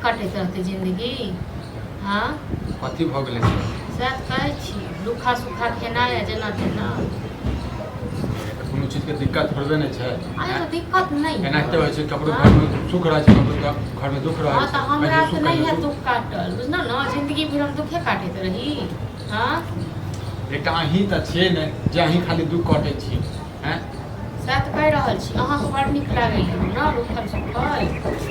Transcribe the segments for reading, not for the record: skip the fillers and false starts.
कटैत रहतै जिंदगी। हाँ कथी भऽ गेलै सएह कहै छी, रूखा सूखा खेनाइ आ जेना तेना। कोनो चीजके दिक्कत थोड़बे नहि छै। अरे तो दिक्कत नहीं है। एनाहिते होइ छै, ककरो घरमे सुख रहै छै, ककरो घरमे दुख रहै हाँ छै। तो हमरा तो नहीं है दुख काटल, बुझल ना, जिंदगी भर हम दुखे काटैत रही। हाँ एकटा अहीं तऽ छियै ने जे अहीं खाली दुख काटै छी। हैं सएह तऽ कहि रहल छी, अहाँके बड़ नीक लागैए ने रूखल सूखल।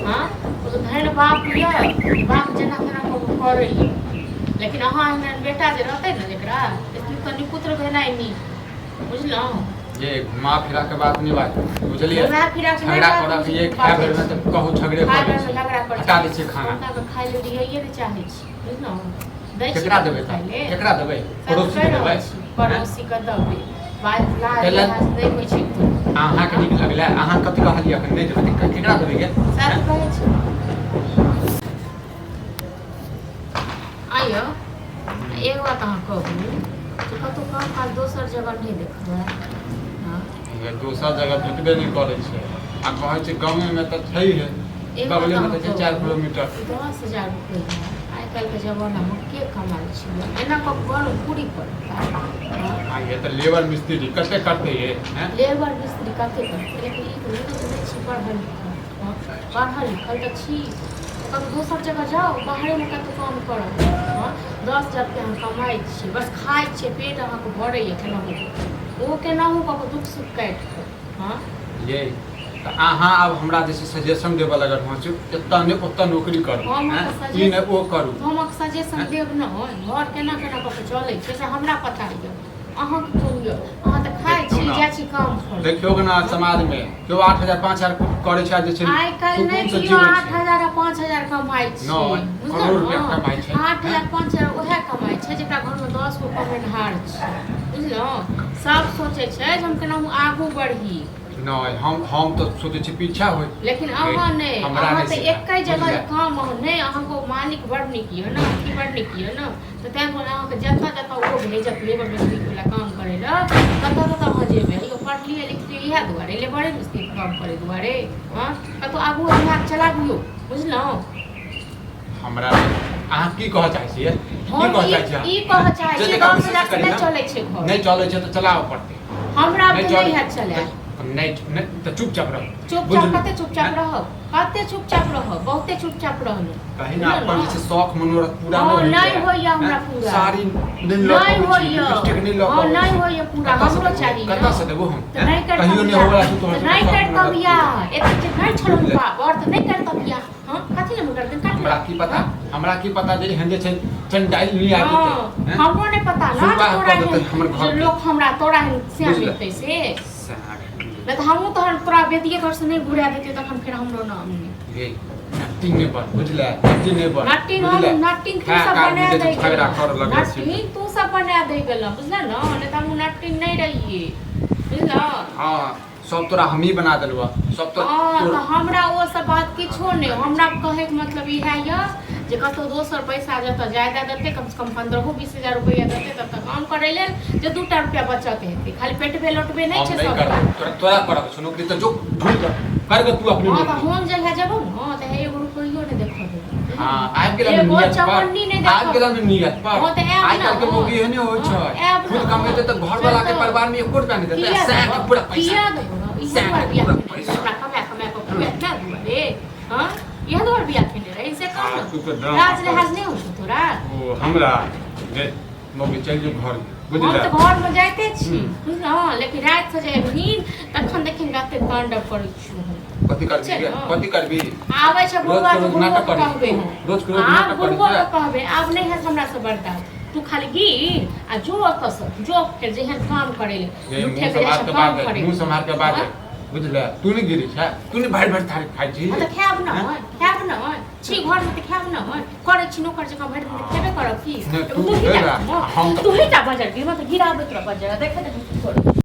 हाँ तो धैर्य बाप यऽ, बाप जेना तेना करैए। लेकिन अहाँ एहन बेटा जे रहतै ने जकरा, तऽ निपुत्र भेनाइ नीक, बुझलहुँ। ये घुमा फिरा के बात नहीं बात, बुझलिए। घुमा फिरा के झगड़ा करब ये खाए बेर में त कहू झगड़े खाए कर बेर में झगड़ा कर हटा दै छै खाना। हमरा के खाइ ले दियैये नहि चाहै छी, बुझलहुँ। दै छी केकरा देबै खाइ ले, केकरा देबै? पड़ोसी के देबै? पड़ोसी के देबै। बात लाज नहि होइ छै तो अहाँ के नीक लगलै, अहाँ कथि कहलियै अखन नहि देबै त केकरा देबै गे? सएह कहै छी। आइयो एक बात अहाँ कहू, कतहु काम काज दोसर जगह नहीं देखबै। ये दोसर जगह भेटबे नहीं करे छै। आ कहै छै गाँव में त छै है, बगले में त 4 किलोमीटर। 10,000 रुपया आइ काल्हि के जमाना में के कमाइ छै, एना क घर पूरी करता। हां ये त लेबर मिस्त्री कते करते ये, हैं? लेबर मिस्त्री कते करते, लेकिन ई तो नहीं छी पढ़ल लिखल त छी। कभी दोसर जगह जाओ, बाहरे में कतहु काम करब। हाँ 10,000 रुपया हम कमाइ छी, बस खाइ छियै, पेट अहाँके भरैए केनाहू, ओ केनाहू कऽ दुख सुख काटि कऽ। हाँ ये त अहाँ अब हमरा जैसे सजेशन देबऽ लगल हँ चुप एतऽ ने ओतऽ नौकरी करू, ई ने ओ करू। हम सजेशन देब न, घर केना केना कऽ के चलै छै से हमरा पता यऽ, अहाँके कोन यऽ? अहाँ तऽ खाइ छी, जाइ छी काम कर। देखियौ ना समाज में केओ 8,000 5,000 करै छै जे छै आइ काल्हि नहि कियो 8,000 आ 5,000 कमाइ छै, करोड़ रुपया कमाइ छै। 8,000 5,000 ओहे कमाइ छै जेकरा घर में 10 गो कमेनहार छै, बुझलहुँ। सब सोचै छै जे हम केनाहू आगू बढ़ी। नहीं हम तो सोचे छी पीछा होय, लेकिन अहाँ नहीं, अहाँ तो एक जगह काम नहीं, अहाँको मालिक बड़ नीक यऽ ना, की बड़ नीक यऽ ना, तो तैं अहाँके जतऽ जतऽ ओ भेजत लेबर मिस्त्री वाला काम करे ला, ततऽ ततऽ अहाँ जेबै। यो पढ़लिए लिखलिए इएह दुआरे, लेबर मिस्त्री काम करे दुआरे। हाँ कतौ आगू दिमाग चलाबियो, बुझलहुँ। हमरा अहाँ की कहऽ चाहै छियै? की कहऽ चाहै छियै? ई कहऽ चाहै छियै 10,000 से नहीं चलै छै घर, नहीं चलै छै त चलाबऽ पड़तै। हमरा नहीं है चलाए। नहीं तो चुपचाप रह। चुपचाप कते चुपचाप रहब, कते चुपचाप रहब, बहुते चुपचाप रहलहुँ। कहीं ना अपन जैसे शौक मनोरथ पूरा नहीं होइया हमरा पूरा। सारी नहीं होइया, हां नहीं होइया पूरा, हमरो चाहिए। कतऽ से देबो हम? नहीं कर कहियो नहीं होगा तू तो नहीं करता बियाह, एते जे नहीं छलहुँ बाप और त नहीं करता बियाह। हां कथि ले मुकर दिन हमरा की पता जे हंदे छै चंडाइल नहीं आ देते। हमरो नहीं पता ना तोरा लोग हमरा तोरा से लेते से। नहीं तो हमहूँ तो तोरा बेटिए घर से नहीं घुरा देते तखन फिर हमरो नाम नहीं। नट्टिंग नहीं बन, बुझले? नट्टिंग नहीं बन। नट्टिंग तू सब बना दे, नट्टिंग तू सब बना दे गेल, बुझले ना, नहीं तो हम नट्टिंग नहीं रहिए, बुझला। हां सब तोरा हम ही बना देलवा, सब तो हमरा वो सब बात किछो नहीं। हमरा कहे के मतलब ई है या जे कतौ दोसर पैसा जतऽ ज्यादा देते, कम से कम 15-20,000 रुपया देते तब तक काम करे लेल जे 2 रुपया बचत हेतै, खाली पेटबे लोटबे नहीं छै सब। तोरा करब छ नौकरी त जो ढूंढ करबे तू अपने। हां त हम जगह जेबो न त 1 रुपयो नहीं देखबे। हां आबि गेला में नियत पर, आबि गेला में नियत पर। हां त आइ काल के मौगी एहने होय छै, खुद कमेते त घर वाला के परिवार में 1 रुपया नहीं देते, सैक पूरा पैसा हमरा कमा पूरा दुआरे। हां यह दौर बिया खेले रहे इनसे कम राज लिहाज नहीं होता तोरा। ओ हमरा गे मौगी चल जो घर, बुझला। हम तो घर में जाते छी, हां लेकिन रात से जे नींद तखन देखिन गाते तांडव करै छी। कथि करबी आबै छै बुढ़वा के नाटक कहबे, रोज के नाटक करै छै, कहबे आब नहीं है हमरा से बर्दाश्त, तू खाली गिर आ जो ओतऽ से जो फिर जेहन काम करे ले उठे के काम करे, मुंह संभाल के बात बुझले। तू नहीं गिरी छै, तू नहीं भाई भाई थारी खाइ छी त खाब न छी घर में त खाब न करे छी नौकर जका भरि दिन खेबे करब की। तू तू ही जा बाजार गिर मत गिराबे तोरा बाजार देखे